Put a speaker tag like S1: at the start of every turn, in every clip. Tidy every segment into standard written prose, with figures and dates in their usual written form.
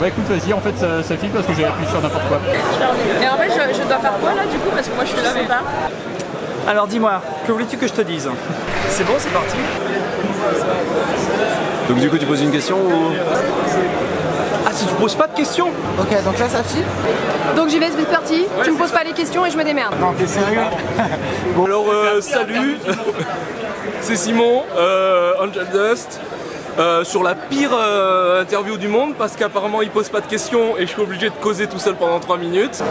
S1: Bah écoute, vas-y, en fait ça file parce que j'ai appuyé sur n'importe quoi.
S2: Et en fait, je dois faire quoi là du coup? Parce que moi je suis là, mais pas.
S3: Alors dis-moi, que voulais-tu que je te dise? C'est bon, c'est parti.
S4: Donc du coup tu poses une question ou...
S3: Ah, si tu poses pas de questions?
S5: Ok, donc là ça file.
S6: Donc j'y vais, c'est parti. Tu me poses pas les questions et je me démerde.
S5: Non, t'es sérieux?
S7: Bon alors salut, c'est Simon, Angel Dust, sur la pire interview du monde parce qu'apparemment il pose pas de questions et je suis obligé de causer tout seul pendant 3 minutes.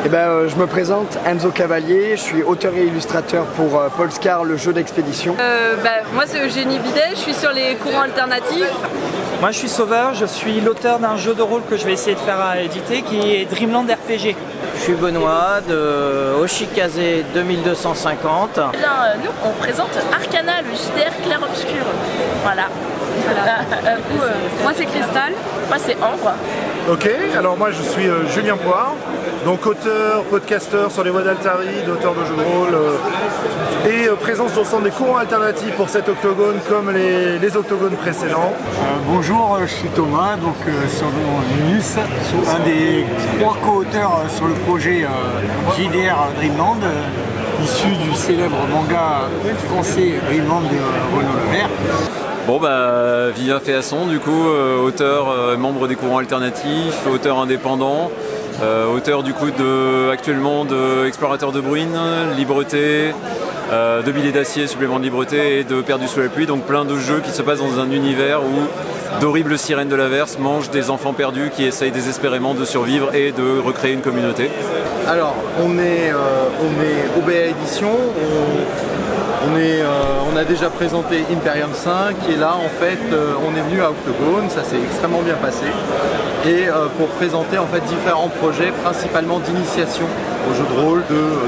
S5: Eh ben, je me présente, Enzo Cavalier, je suis auteur et illustrateur pour Polescar, le jeu d'expédition.
S6: Moi c'est Eugénie Bidet, je suis sur les courants alternatifs.
S3: Moi je suis Sauveur, je suis l'auteur d'un jeu de rôle que je vais essayer de faire à éditer qui est Dreamland RPG.
S8: Je suis Benoît de Oshikaze 2250.
S2: Eh bien, nous on présente Arcana, le JDR clair-obscur. Voilà.
S6: Moi c'est Cristal.
S2: Moi c'est Ambre.
S9: Ok, alors moi je suis Julien Poire, donc auteur, podcasteur sur les voies d'Altaride, auteur de jeux de rôle et présence au sein des courants alternatifs pour cet octogone comme les octogones précédents.
S10: Bonjour, je suis Thomas, donc sur Linus, un des 3 co-auteurs sur le projet JDR Dreamland, issu du célèbre manga français Dreamland de Renaud Levert.
S4: Bon bah Vivien Féasson du coup, auteur, membre des courants alternatifs, auteur indépendant, auteur du coup actuellement de Explorateur de Bruine, Libreté, de Billets d'acier, Supplément de Libreté et de Perdu sous la pluie, donc plein de jeux qui se passent dans un univers où d'horribles sirènes de l'averse mangent des enfants perdus qui essayent désespérément de survivre et de recréer une communauté.
S11: Alors on est OBA Édition. On a déjà présenté Imperium 5 et là en fait on est venu à Octogone, ça s'est extrêmement bien passé et pour présenter en fait différents projets principalement d'initiation au jeu de rôle,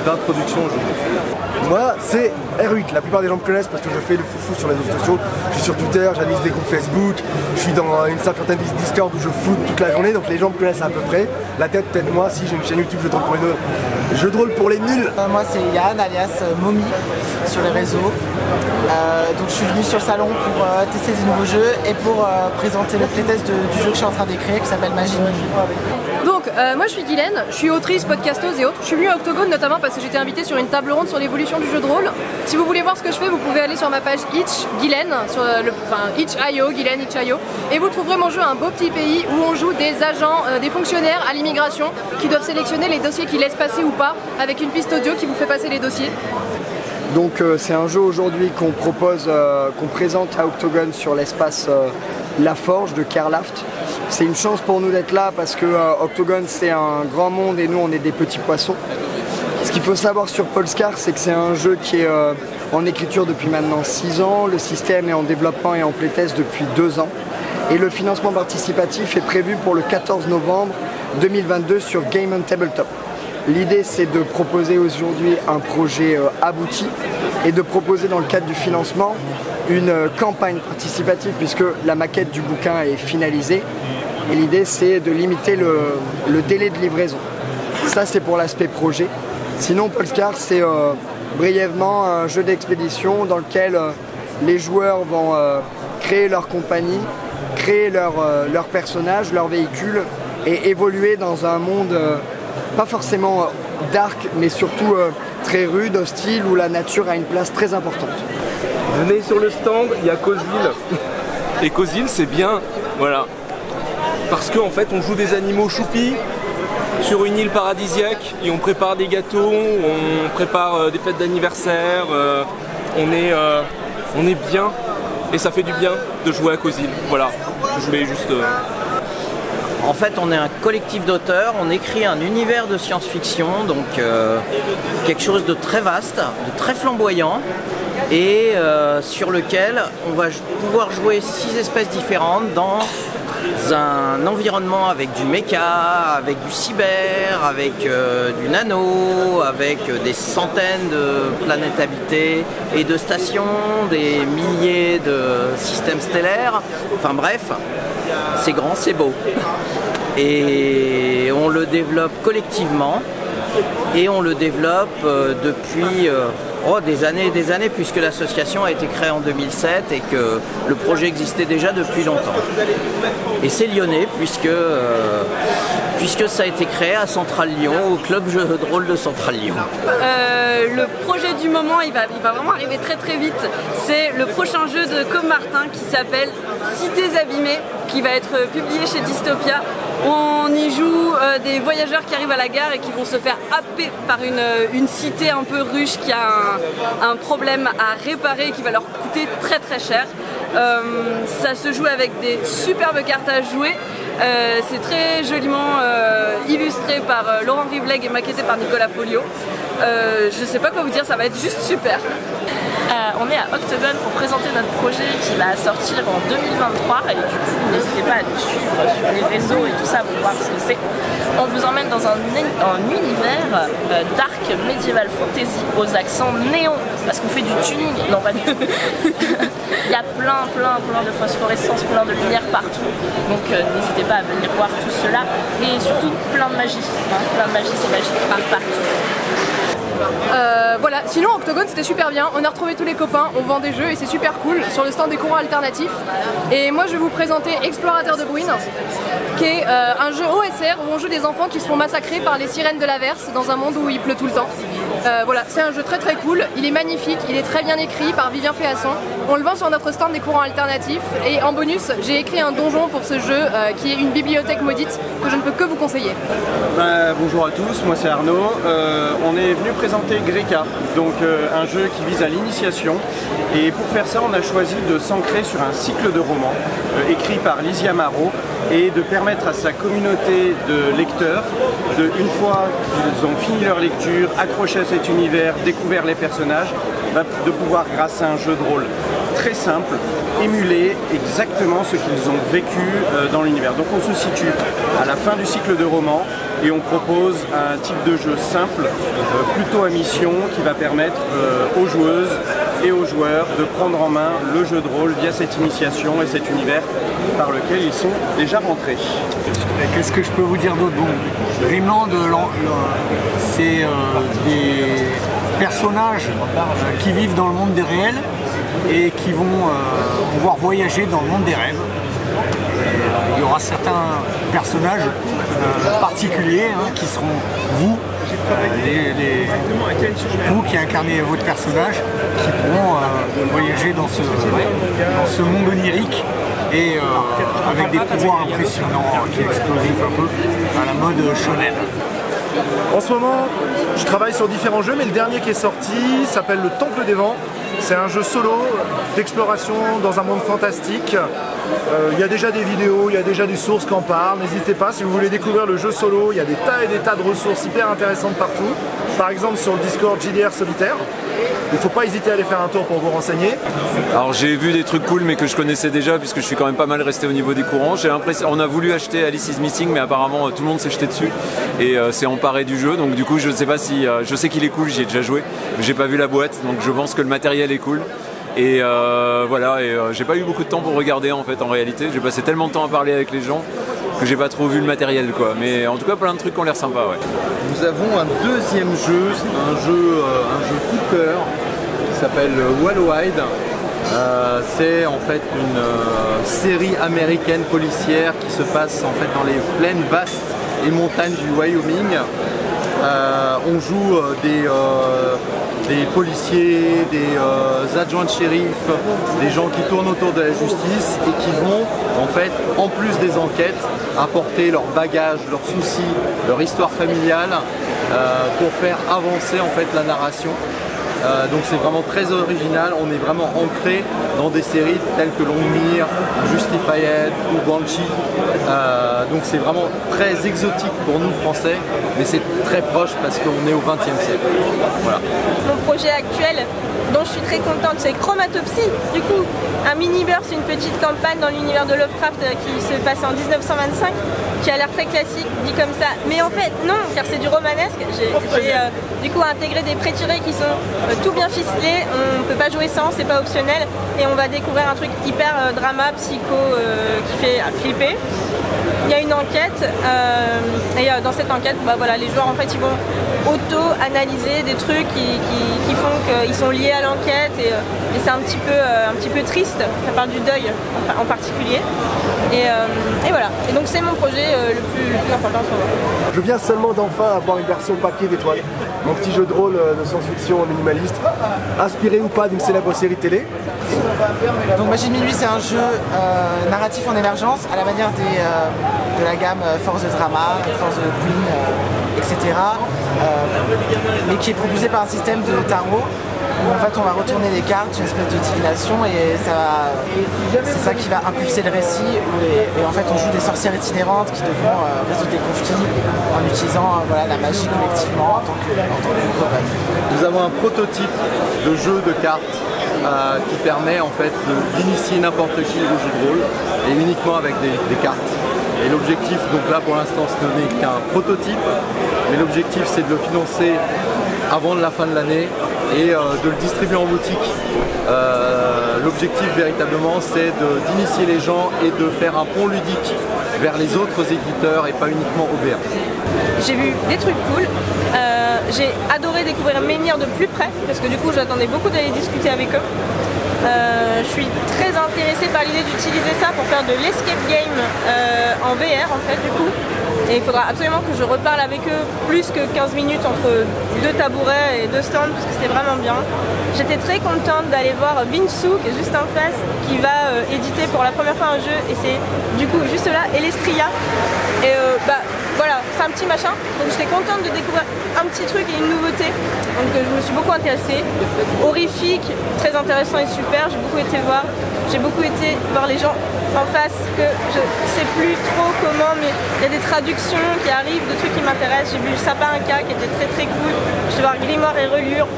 S11: d'introduction au jeu de rôle.
S5: Moi c'est R8, la plupart des gens me connaissent parce que je fais le foufou sur les réseaux sociaux. Je suis sur Twitter, j'anime des groupes Facebook, je suis dans une cinquantaine de Discord où je foot toute la journée, donc les gens me connaissent à peu près. La tête peut-être moi, si j'ai une chaîne YouTube jeu de rôle pour les nuls. Jeu de rôle pour les nuls.
S12: Moi c'est Yann alias Momi sur les réseaux. Donc je suis venu sur le salon pour tester des nouveaux jeux et pour présenter le playtest du jeu que je suis en train d'écrire qui s'appelle Magie de Nuit.
S6: Donc moi je suis Guylaine, je suis autrice, podcasteuse et autres. Je suis venue à Octogone notamment parce que j'étais invitée sur une table ronde sur l'évolution du jeu de rôle. Si vous voulez voir ce que je fais, vous pouvez aller sur ma page Itch Guylaine, sur Itch.io, Guylaine Itch.io, et vous trouverez mon jeu Un beau petit pays où on joue des agents, des fonctionnaires à l'immigration qui doivent sélectionner les dossiers qu'ils laissent passer ou pas avec une piste audio qui vous fait passer les dossiers.
S5: Donc c'est un jeu aujourd'hui qu'on propose, qu'on présente à Octogone sur l'espace La Forge de Kerlaft. C'est une chance pour nous d'être là parce que Octogone c'est un grand monde et nous on est des petits poissons. Ce qu'il faut savoir sur Polescar, c'est que c'est un jeu qui est en écriture depuis maintenant 6 ans, le système est en développement et en playtest depuis 2 ans et le financement participatif est prévu pour le 14 novembre 2022 sur Game on Tabletop. L'idée c'est de proposer aujourd'hui un projet abouti et de proposer dans le cadre du financement une campagne participative puisque la maquette du bouquin est finalisée et l'idée c'est de limiter le délai de livraison. Ça c'est pour l'aspect projet. Sinon Polescar c'est brièvement un jeu d'expédition dans lequel les joueurs vont créer leur compagnie, créer leur personnage, leur véhicule et évoluer dans un monde pas forcément dark, mais surtout très rude, hostile, où la nature a une place très importante.
S7: Venez sur le stand, il y a Cozil. Et Cozil c'est bien, voilà. Parce qu'en fait on joue des animaux choupis sur une île paradisiaque et on prépare des gâteaux, on prépare des fêtes d'anniversaire, on est bien et ça fait du bien de jouer à Cozil. Voilà, je voulais juste...
S8: En fait, on est un collectif d'auteurs, on écrit un univers de science-fiction, donc quelque chose de très vaste, de très flamboyant, et sur lequel on va pouvoir jouer 6 espèces différentes dans un environnement avec du méca, avec du cyber, avec du nano, avec des centaines de planètes habitées et de stations, des milliers de systèmes stellaires, enfin bref, c'est grand, c'est beau. Et on le développe collectivement et on le développe depuis Des années, puisque l'association a été créée en 2007 et que le projet existait déjà depuis longtemps. Et c'est lyonnais, puisque ça a été créé à Centrale Lyon, au club jeu de rôle de Centrale Lyon.
S13: Le projet du moment, il va vraiment arriver très très vite. C'est le prochain jeu de Com Martin qui s'appelle Cités abîmées, qui va être publié chez Dystopia. On y joue des voyageurs qui arrivent à la gare et qui vont se faire happer par une cité un peu ruche qui a un problème à réparer et qui va leur coûter très très cher. Ça se joue avec des superbes cartes à jouer. C'est très joliment illustré par Laurent Rivleg et maquetté par Nicolas Folio. Je sais pas quoi vous dire, ça va être juste super.
S2: On est à Octogone pour présenter notre projet qui va sortir en 2023 et du coup n'hésitez pas à nous suivre sur les réseaux et tout ça pour voir ce que c'est. On vous emmène dans un univers dark médiéval fantasy aux accents néons parce qu'on fait du tuning. Non, pas du tout. Il y a plein de phosphorescence, plein de lumière partout. Donc n'hésitez pas à venir voir tout cela et surtout plein de magie. Plein de magie, c'est magique partout.
S6: Voilà, sinon Octogone c'était super bien, on a retrouvé tous les copains, on vend des jeux et c'est super cool sur le stand des courants alternatifs. Et moi je vais vous présenter Explorateur de Bruine, qui est un jeu OSR où on joue des enfants qui se font massacrer par les sirènes de l'averse dans un monde où il pleut tout le temps. Voilà, c'est un jeu très très cool, il est magnifique, il est très bien écrit par Vivien Féasson. On le vend sur notre stand des courants alternatifs et en bonus j'ai écrit un donjon pour ce jeu qui est une bibliothèque maudite que je ne peux que vous conseiller.
S14: Bonjour à tous, moi c'est Arnaud. On est venu présenter Greka, donc un jeu qui vise à l'initiation. Et pour faire ça, on a choisi de s'ancrer sur un cycle de romans écrit par Lysia Marot et de permettre à sa communauté de lecteurs, une fois qu'ils ont fini leur lecture, accroché à cet univers, découvert les personnages, de pouvoir, grâce à un jeu de rôle très simple, émuler exactement ce qu'ils ont vécu dans l'univers. Donc on se situe à la fin du cycle de romans et on propose un type de jeu simple, plutôt à mission, qui va permettre aux joueuses et aux joueurs de prendre en main le jeu de rôle via cette initiation et cet univers par lequel ils sont déjà rentrés.
S10: Qu'est-ce que je peux vous dire d'autre? Bon, Dreamland, c'est des personnages qui vivent dans le monde des réels et qui vont pouvoir voyager dans le monde des rêves. Il y aura certains personnages particuliers qui seront vous, vous qui incarnez votre personnage, qui pourront voyager dans ce monde onirique et avec des pouvoirs impressionnants qui explosifs un peu à la mode shonen.
S9: En ce moment, je travaille sur différents jeux, mais le dernier qui est sorti s'appelle Le Temple des Vents. C'est un jeu solo d'exploration dans un monde fantastique. Il y a déjà des vidéos, il y a déjà des sources qui en parlent. N'hésitez pas, si vous voulez découvrir le jeu solo, il y a des tas et des tas de ressources hyper intéressantes partout. Par exemple sur le Discord JDR Solitaire. Il ne faut pas hésiter à aller faire un tour pour vous renseigner.
S4: Alors j'ai vu des trucs cool mais que je connaissais déjà puisque je suis quand même pas mal resté au niveau des courants. J'ai l'impression, on a voulu acheter Alice is Missing mais apparemment tout le monde s'est jeté dessus et s'est emparé du jeu. Donc du coup je ne sais pas si... je sais qu'il est cool, j'y ai déjà joué, mais j'ai pas vu la boîte donc je pense que le matériel est cool. Et voilà, j'ai pas eu beaucoup de temps pour regarder en fait en réalité. J'ai passé tellement de temps à parler avec les gens que j'ai pas trop vu le matériel quoi. Mais en tout cas plein de trucs qui ont l'air sympas ouais.
S11: Nous avons un deuxième jeu, un jeu coup de cœur qui s'appelle Wallowhide. C'est en fait une série américaine policière qui se passe en fait dans les plaines vastes et montagnes du Wyoming. On joue des policiers, des adjoints de shérif, des gens qui tournent autour de la justice et qui vont en fait, en plus des enquêtes, apporter leur bagage, leurs soucis, leur histoire familiale pour faire avancer en fait la narration. Donc c'est vraiment très original, on est vraiment ancré dans des séries telles que Longmire, Justified ou Banshee. Donc c'est vraiment très exotique pour nous français, mais c'est très proche parce qu'on est au XXe siècle. Voilà.
S15: Mon projet actuel dont je suis très contente, c'est Chromatopsie. Du coup, un mini-burst, une petite campagne dans l'univers de Lovecraft qui se passe en 1925, qui a l'air très classique, dit comme ça. Mais en fait, non, car c'est du romanesque. J'ai du coup intégré des pré-tirés qui sont tout bien ficelés. On ne peut pas jouer sans, c'est pas optionnel. Et on va découvrir un truc hyper drama, psycho, qui fait flipper. Il y a une enquête, et dans cette enquête, bah, voilà, les joueurs en fait ils vont auto-analyser des trucs qui font qu'ils sont liés à l'enquête et c'est un petit peu triste. Ça parle du deuil en particulier. Et voilà. Et donc c'est mon projet le plus important en ce moment.
S16: Je viens seulement d'enfin avoir une version papier d'Étoile. Mon petit jeu de rôle de science-fiction minimaliste, inspiré ou pas d'une célèbre série télé.
S12: Donc Magie de Minuit, c'est un jeu narratif en émergence à la manière de la gamme Force de Drama, Force de Queen, etc. Mais qui est proposé par un système de tarot. En fait, on va retourner les cartes, une espèce de divination, et c'est ça qui va impulser le récit. Et en fait, on joue des sorcières itinérantes qui devront résoudre des conflits en utilisant la magie collectivement en tant que
S11: Nous avons un prototype de jeu de cartes qui permet en fait d'initier n'importe qui au jeu de rôle, et uniquement avec des cartes. Et l'objectif, donc là pour l'instant ce n'est qu'un prototype, mais l'objectif c'est de le financer avant la fin de l'année et de le distribuer en boutique. L'objectif véritablement c'est d'initier les gens et de faire un pont ludique vers les autres éditeurs et pas uniquement OBR.
S15: J'ai vu des trucs cool, j'ai adoré découvrir Menhir de plus près parce que du coup j'attendais beaucoup d'aller discuter avec eux. Je suis très intéressée par l'idée d'utiliser ça pour faire de l'escape game en VR en fait du coup. Et il faudra absolument que je reparle avec eux plus que 15 minutes entre deux tabourets et deux stands parce que c'était vraiment bien. J'étais très contente d'aller voir Vinsu qui est juste en face qui va éditer pour la première fois un jeu et c'est du coup juste là Elestria. Et voilà, c'est un petit machin, donc j'étais contente de découvrir un petit truc et une nouveauté, donc je me suis beaucoup intéressée. Horrifique, très intéressant et super, j'ai beaucoup été voir les gens en face, que je sais plus trop comment, mais il y a des traductions qui arrivent, de trucs qui m'intéressent. J'ai vu Sapin Inca qui était très très cool, je vais voir Grimoire et Relure,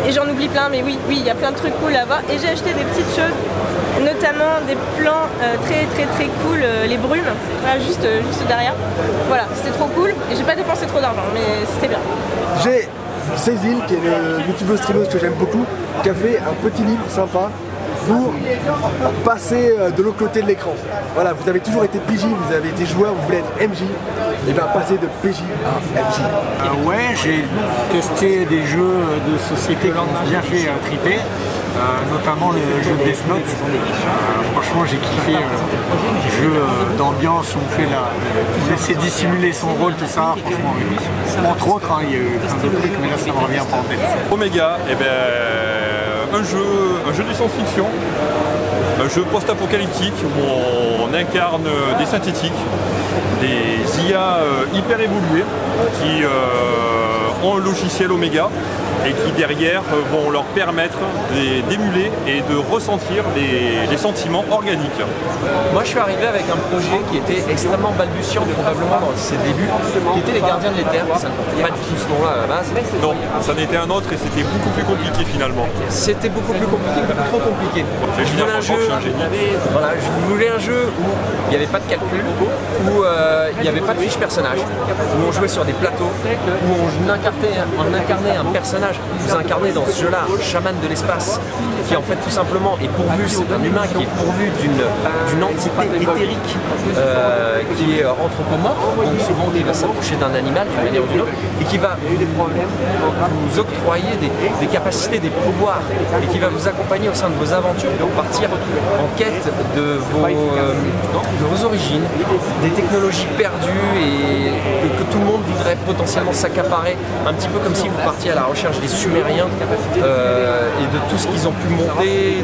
S15: et j'en oublie plein, mais oui, il y a plein de trucs cool à voir, et j'ai acheté des petites choses, notamment des plans très cool, les brumes, voilà, juste derrière. Voilà, c'était trop cool et j'ai pas dépensé trop d'argent, mais c'était bien.
S16: J'ai Cécile, qui est le youtubeuse streameuse que j'aime beaucoup, qui a fait un petit livre sympa pour passer de l'autre côté de l'écran. Voilà, vous avez toujours été PJ, vous avez été joueur, vous voulez être MJ, et bien passer de PJ à MJ.
S10: Ouais, j'ai testé des jeux de société qui m'ont bien fait triper. Notamment le jeu Death Note. Franchement j'ai kiffé jeu d'ambiance où on essaie de dissimuler son rôle, tout ça, franchement oui. Entre autres, il y a eu plein d'autres trucs, mais là ça me revient pas en tête.
S17: Omega, un jeu de science-fiction, un jeu post-apocalyptique où on incarne des synthétiques, des IA hyper évolués qui ont un logiciel Omega et qui derrière vont leur permettre d'émuler et de ressentir les sentiments organiques.
S18: Moi je suis arrivé avec un projet qui était extrêmement balbutiant probablement dans ses débuts, qui était les Gardiens de l'Éther, ça ne portait pas du tout ce nom-là à la base.
S17: Non, ça n'était un autre et c'était beaucoup plus compliqué finalement.
S18: C'était beaucoup plus compliqué, beaucoup trop compliqué. Je voulais un jeu, je voulais un jeu où il n'y avait pas de calcul, où il n'y avait pas de fiche personnage, où on jouait sur des plateaux, où on incarnait un personnage. Vous incarnez dans ce jeu-là un chaman de l'espace qui en fait tout simplement est pourvu, c'est un humain qui est pourvu d'une entité éthérique qui est anthropomorphe, donc souvent qui va s'approcher d'un animal d'une manière ou d'une autre, et qui va vous octroyer des capacités, des pouvoirs, et qui va vous accompagner au sein de vos aventures pour partir en quête de vos origines, des technologies perdues et que tout le monde voudrait potentiellement s'accaparer, un petit peu comme si vous partiez à la recherche des Sumériens et de tout ce qu'ils ont pu monter,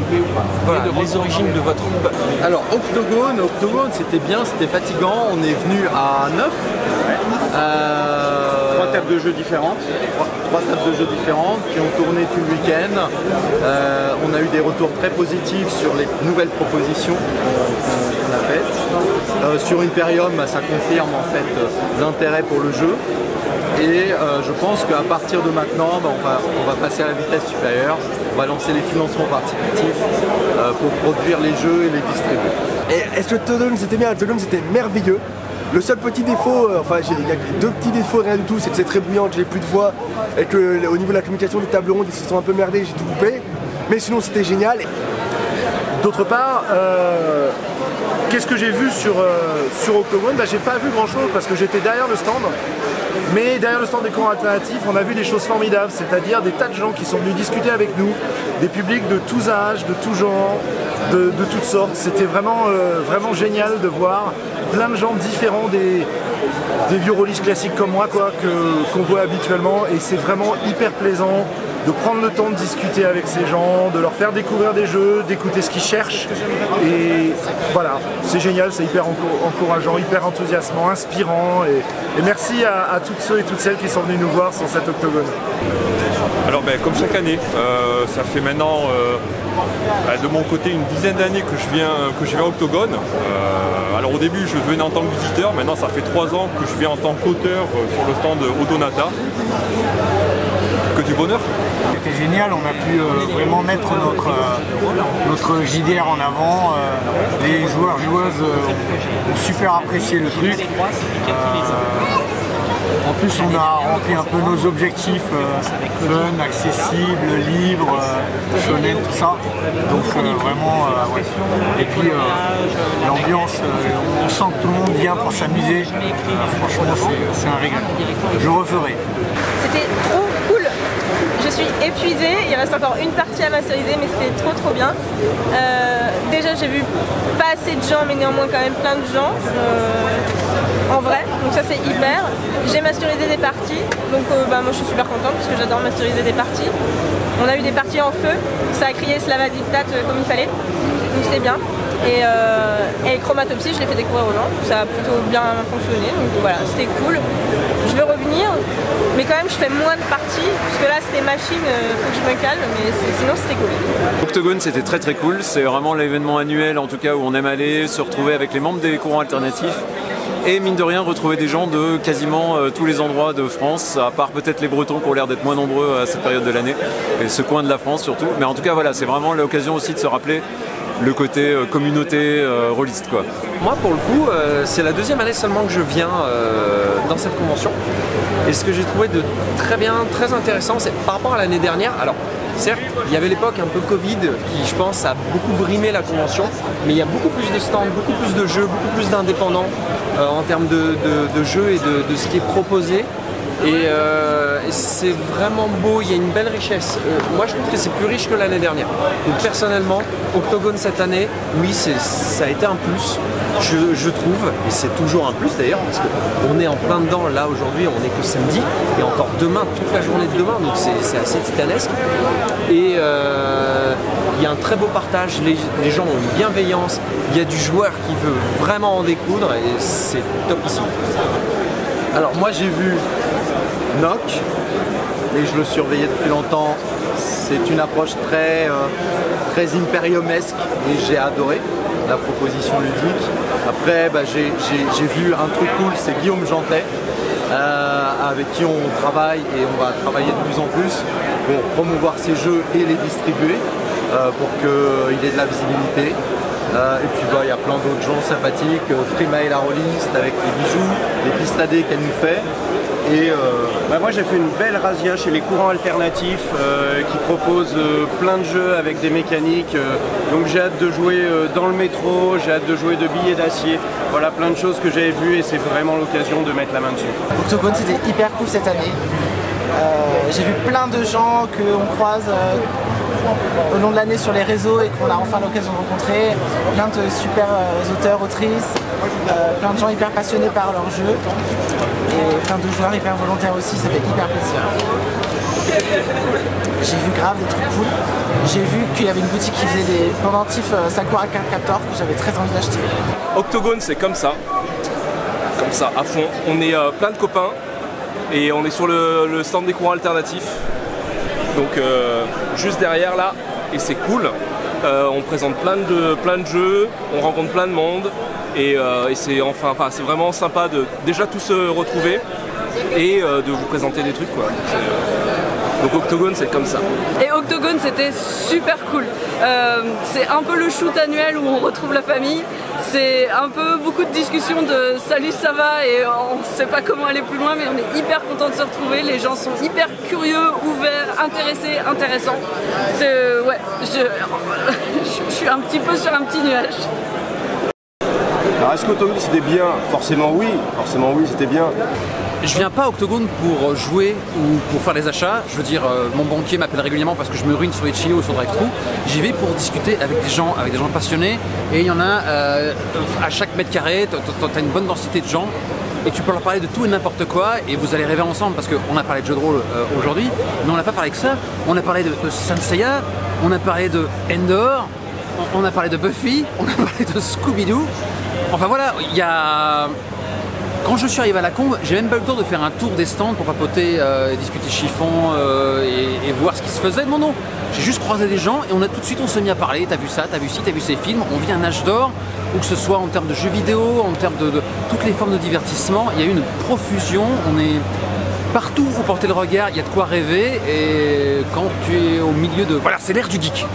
S18: voilà, les origines de votre groupe.
S11: Alors Octogone c'était bien, c'était fatigant, on est venu à 9.
S14: 3 tables de jeux différentes.
S11: 3 tables de jeux différentes qui ont tourné tout le week-end. On a eu des retours très positifs sur les nouvelles propositions qu'on a faites. Sur Imperium, ça confirme en fait l'intérêt pour le jeu. Et je pense qu'à partir de maintenant, on va passer à la vitesse supérieure, on va lancer les financements participatifs pour produire les jeux et les distribuer.
S16: Et est-ce que Octogone c'était bien? Octogone c'était merveilleux. Le seul petit défaut, il y a 2 petits défauts, rien du tout, c'est que c'est très bruyant, que j'ai plus de voix et que au niveau de la communication des tables rondes, ils se sont un peu merdés, j'ai tout coupé. Mais sinon c'était génial.
S9: D'autre part, qu'est-ce que j'ai vu sur Octogone? J'ai pas vu grand chose parce que j'étais derrière le stand. Mais derrière le stand des courants alternatifs, on a vu des choses formidables, c'est-à-dire des tas de gens qui sont venus discuter avec nous, des publics de tous âges, de tous genres, de toutes sortes. C'était vraiment, vraiment génial de voir plein de gens différents des vieux rôlistes classiques comme moi, quoi, qu'on voit habituellement, et c'est vraiment hyper plaisant de prendre le temps de discuter avec ces gens, de leur faire découvrir des jeux, d'écouter ce qu'ils cherchent, et voilà, c'est génial, c'est hyper encourageant, hyper enthousiasmant, inspirant, et merci à tous ceux et toutes celles qui sont venus nous voir sur cet octogone.
S17: Alors comme chaque année, ça fait maintenant de mon côté une dizaine d'années que je viens à Octogone. Alors au début je venais en tant que visiteur, maintenant ça fait 3 ans que je viens en tant qu'auteur sur le stand Odonata. Que du bonheur.
S10: C'était génial, on a pu vraiment mettre notre JDR en avant. Les joueurs, joueuses ont super apprécié le truc. En plus, on a rempli un peu nos objectifs fun, accessible, libre, shonen, tout ça. Donc vraiment, ouais. Et puis l'ambiance, on sent que tout le monde vient pour s'amuser. Franchement, c'est un régal. Je referai.
S15: C'était trop cool. Je suis épuisée, il reste encore une partie à masteriser, mais c'est trop bien. Déjà j'ai vu pas assez de gens, mais néanmoins quand même plein de gens en vrai, donc ça c'est hyper. J'ai masterisé des parties, donc moi je suis super contente parce que j'adore masteriser des parties. On a eu des parties en feu, ça a crié Slava Diktat comme il fallait, donc c'était bien. Et Chromatopsy, je l'ai fait découvrir aux gens, ça a plutôt bien fonctionné, donc voilà, c'était cool. Je vais revenir, mais quand même je fais moins de parties, parce que là c'était machine, faut que je me calme, mais sinon c'était cool.
S4: Octogone c'était très cool, c'est vraiment l'événement annuel en tout cas où on aime aller, se retrouver avec les membres des courants alternatifs. Et mine de rien, retrouver des gens de quasiment tous les endroits de France, à part peut-être les Bretons qui ont l'air d'être moins nombreux à cette période de l'année, et ce coin de la France surtout. Mais en tout cas, voilà, c'est vraiment l'occasion aussi de se rappeler le côté communauté rôliste, quoi.
S18: Moi, pour le coup, c'est la deuxième année seulement que je viens dans cette convention. Et ce que j'ai trouvé de très bien, très intéressant, c'est par rapport à l'année dernière. Alors, certes, il y avait l'époque un peu Covid qui, je pense, a beaucoup brimé la convention, mais il y a beaucoup plus de stands, beaucoup plus de jeux, beaucoup plus d'indépendants en termes de jeux et de ce qui est proposé. Et c'est vraiment beau, il y a une belle richesse. Moi je trouve que c'est plus riche que l'année dernière. Donc personnellement, Octogone cette année, oui ça a été un plus, je trouve, et c'est toujours un plus d'ailleurs, parce qu'on est en plein dedans, là aujourd'hui on est que samedi, et encore demain, toute la journée de demain, donc c'est assez titanesque. Et il y a un très beau partage, les gens ont une bienveillance, il y a du joueur qui veut vraiment en découdre, et c'est top ici.
S11: Alors moi j'ai vu Nock, et je le surveillais depuis longtemps. C'est une approche très impériumesque et j'ai adoré la proposition ludique. Après j'ai vu un truc cool, c'est Guillaume Jantet, avec qui on travaille et on va travailler de plus en plus pour promouvoir ses jeux et les distribuer pour qu'il ait de la visibilité. Et puis il y a plein d'autres gens sympathiques, Frimae la rôliste avec les bijoux, les pistadés qu'elle nous fait. Et
S14: moi j'ai fait une belle razzia chez les courants alternatifs qui proposent plein de jeux avec des mécaniques. Donc j'ai hâte de jouer dans le métro, j'ai hâte de jouer de billets d'acier. Voilà plein de choses que j'avais vues et c'est vraiment l'occasion de mettre la main dessus.
S12: Octogone c'était hyper cool cette année. J'ai vu plein de gens qu'on croise au long de l'année sur les réseaux et qu'on a enfin l'occasion de rencontrer. Plein de super auteurs, autrices, plein de gens hyper passionnés par leur jeu et plein de joueurs hyper volontaires aussi, ça fait hyper plaisir. J'ai vu grave des trucs cool. J'ai vu qu'il y avait une boutique qui faisait des pendentifs Sakura Card Captor que j'avais très envie d'acheter.
S7: Octogone c'est comme ça à fond. On est plein de copains et on est sur le stand des courants alternatifs. Donc juste derrière là, et c'est cool. On présente plein de jeux, on rencontre plein de monde et c'est c'est vraiment sympa de déjà tous se retrouver et de vous présenter des trucs, quoi. Donc Octogone c'est comme ça.
S13: Et Octogone c'était super cool. C'est un peu le shoot annuel où on retrouve la famille. C'est un peu beaucoup de discussions de salut ça va et on sait pas comment aller plus loin mais on est hyper content de se retrouver. Les gens sont hyper curieux, ouverts, intéressés, intéressants. Ouais, je suis un petit peu sur un petit nuage.
S14: Alors est-ce qu'Octogone c'était bien? Forcément oui, c'était bien.
S19: je viens pas à Octogone pour jouer ou pour faire des achats. Je veux dire, mon banquier m'appelle régulièrement parce que je me ruine sur Itch.io ou sur DriveThru. J'y vais pour discuter avec des gens passionnés. Et il y en a à chaque mètre carré, tu as une bonne densité de gens. Et tu peux leur parler de tout et n'importe quoi et vous allez rêver ensemble parce qu'on a parlé de jeux de rôle aujourd'hui, mais on n'a pas parlé que ça. On a parlé de Saint Seiya, on a parlé de Endor, on a parlé de Buffy, on a parlé de Scooby-Doo. Enfin voilà, il y a... Quand je suis arrivé à la Combe, j'ai même pas eu le temps de faire un tour des stands pour papoter, discuter chiffon et voir ce qui se faisait. Non, j'ai juste croisé des gens et tout de suite on s'est mis à parler. T'as vu ça, t'as vu ci, t'as vu ces films. On vit un âge d'or, où que ce soit en termes de jeux vidéo, en termes de toutes les formes de divertissement. Il y a eu une profusion, on est partout où porter le regard, il y a de quoi rêver. Et quand tu es au milieu de... Voilà, c'est l'ère du geek.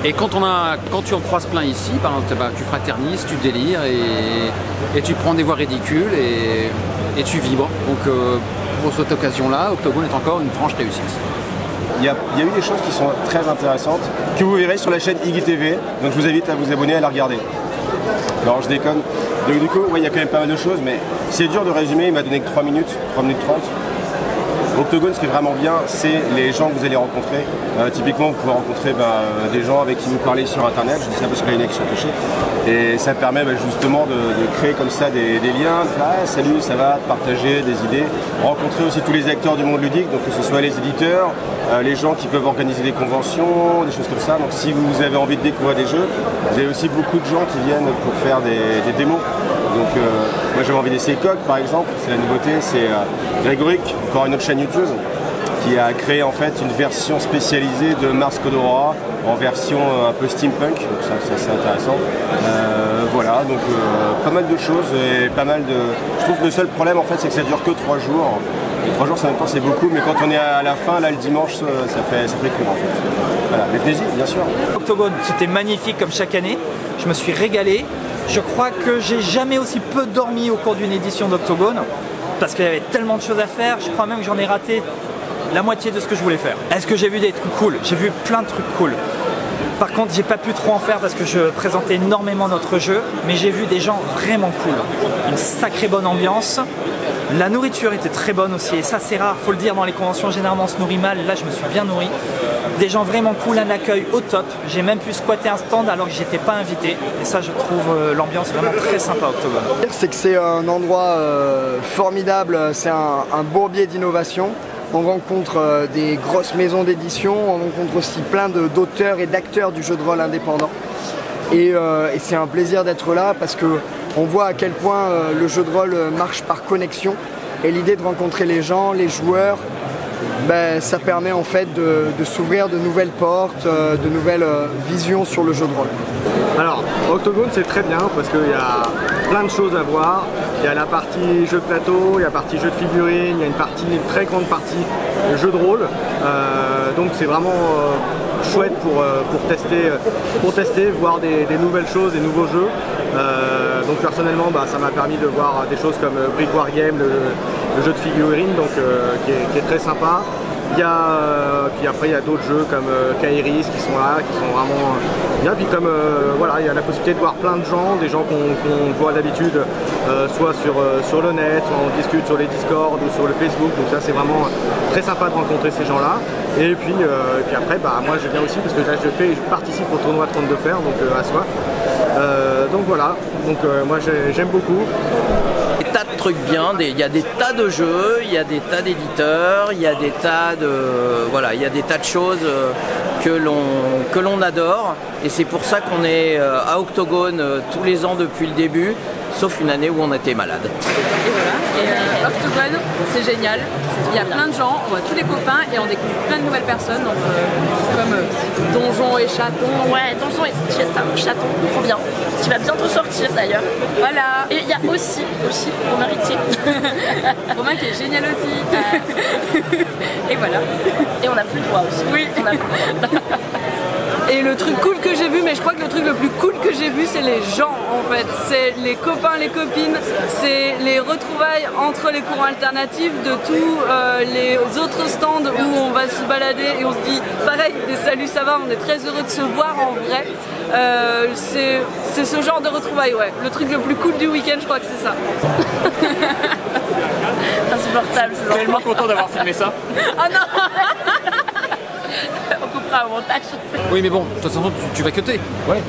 S19: Et quand tu en croises plein ici, par exemple, tu fraternises, tu délires et tu prends des voix ridicules et tu vibres. Donc pour cette occasion-là, Octogone est encore une franche réussite.
S14: Il y a eu des choses qui sont très intéressantes, que vous verrez sur la chaîne IGTV, donc je vous invite à vous abonner, à la regarder. Alors je déconne. Donc du coup, il y a quand même pas mal de choses, mais c'est dur de résumer, il m'a donné que 3 minutes 30. Octogone, ce qui est vraiment bien, c'est les gens que vous allez rencontrer. Typiquement, vous pouvez rencontrer des gens avec qui vous parlez sur Internet. Je dis ça parce que les mecs sont cachés. Et ça permet justement de créer comme ça des liens. Salut, ça va, de partager des idées. Rencontrer aussi tous les acteurs du monde ludique, donc que ce soit les éditeurs, les gens qui peuvent organiser des conventions, des choses comme ça. Donc si vous avez envie de découvrir des jeux, vous avez aussi beaucoup de gens qui viennent pour faire des démos. Donc moi j'avais envie d'essayer Coq par exemple, c'est la nouveauté, c'est Grégoric, encore une autre chaîne YouTube, qui a créé en fait une version spécialisée de Mars Code Aurora en version un peu steampunk, donc ça c'est assez intéressant. Voilà, donc pas mal de choses et pas mal de... Je trouve que le seul problème en fait c'est que ça dure que 3 jours. Et 3 jours en même temps c'est beaucoup, mais quand on est à la fin, là le dimanche, ça fait court en fait. Voilà, mais plaisir bien sûr.
S3: Octogone, c'était magnifique comme chaque année, je me suis régalé. Je crois que j'ai jamais aussi peu dormi au cours d'une édition d'Octogone parce qu'il y avait tellement de choses à faire. Je crois même que j'en ai raté la moitié de ce que je voulais faire. Est-ce que j'ai vu des trucs cool? J'ai vu plein de trucs cool. Par contre, j'ai pas pu trop en faire parce que je présentais énormément notre jeu, mais j'ai vu des gens vraiment cool. Une sacrée bonne ambiance. La nourriture était très bonne aussi, et ça c'est rare, faut le dire, dans les conventions généralement on se nourrit mal, là je me suis bien nourri. Des gens vraiment cool, un accueil au top, j'ai même pu squatter un stand alors que j'étais pas invité, et ça je trouve l'ambiance vraiment très sympa à Octogone.
S5: C'est que c'est un endroit formidable, c'est un bourbier d'innovation. On rencontre des grosses maisons d'édition, on rencontre aussi plein d'auteurs et d'acteurs du jeu de rôle indépendant. Et c'est un plaisir d'être là parce que on voit à quel point le jeu de rôle marche par connexion. Et l'idée de rencontrer les gens, les joueurs, ça permet en fait de s'ouvrir de nouvelles portes, de nouvelles visions sur le jeu de rôle.
S20: Alors, Octogone c'est très bien parce qu'il y a plein de choses à voir. Il y a la partie jeu de plateau, il y a la partie jeu de figurines, il y a une très grande partie jeu de rôle. Donc c'est vraiment chouette pour tester, voir des nouvelles choses, des nouveaux jeux. Donc personnellement ça m'a permis de voir des choses comme Brick War Game, le jeu de figurines, donc, qui est très sympa. Puis après il y a d'autres jeux comme Kairis qui sont là, qui sont vraiment bien. Puis comme voilà, il y a la possibilité de voir plein de gens, des gens qu'on voit d'habitude soit sur le net, on discute sur les Discord ou sur le Facebook, donc ça c'est vraiment très sympa de rencontrer ces gens là. Et puis après moi je viens aussi parce que là je participe au tournoi 32 Fer, donc à Soif. Donc voilà, donc moi j'aime beaucoup.
S8: Des tas de trucs bien, il y a des tas de jeux, il y a des tas d'éditeurs, il y a des tas de voilà, il y a des tas de choses que l'on adore, et c'est pour ça qu'on est à Octogone tous les ans depuis le début, sauf une année où on était malade.
S13: Et voilà, et Octogone c'est génial, il y a plein de gens, on voit tous les copains et on découvre plein de nouvelles personnes, donc, comme Donjons et Chatons.
S2: Ouais, Donjons et Chatons, trop bien, qui va bientôt sortir d'ailleurs.
S13: Voilà.
S2: Et il y a aussi Romain Ritier.
S13: Romain qui est génial aussi. Et voilà.
S2: Et on n'a plus le droit aussi.
S13: Oui.
S2: On a plus le droit.
S13: Et le truc cool que j'ai vu, mais je crois que le truc le plus cool que j'ai vu, c'est les gens en fait. C'est les copains, les copines, c'est les retrouvailles entre les courants alternatifs de tous les autres stands où on va se balader et on se dit pareil, des salut, ça va, on est très heureux de se voir en vrai. C'est ce genre de retrouvailles, ouais. Le truc le plus cool du week-end, je crois que c'est ça.
S2: Insupportable,
S1: Je suis tellement content d'avoir filmé ça.
S2: Oh non. On coupera au montage.
S19: Oui, mais bon, de toute façon, tu vas cutter.
S1: Ouais.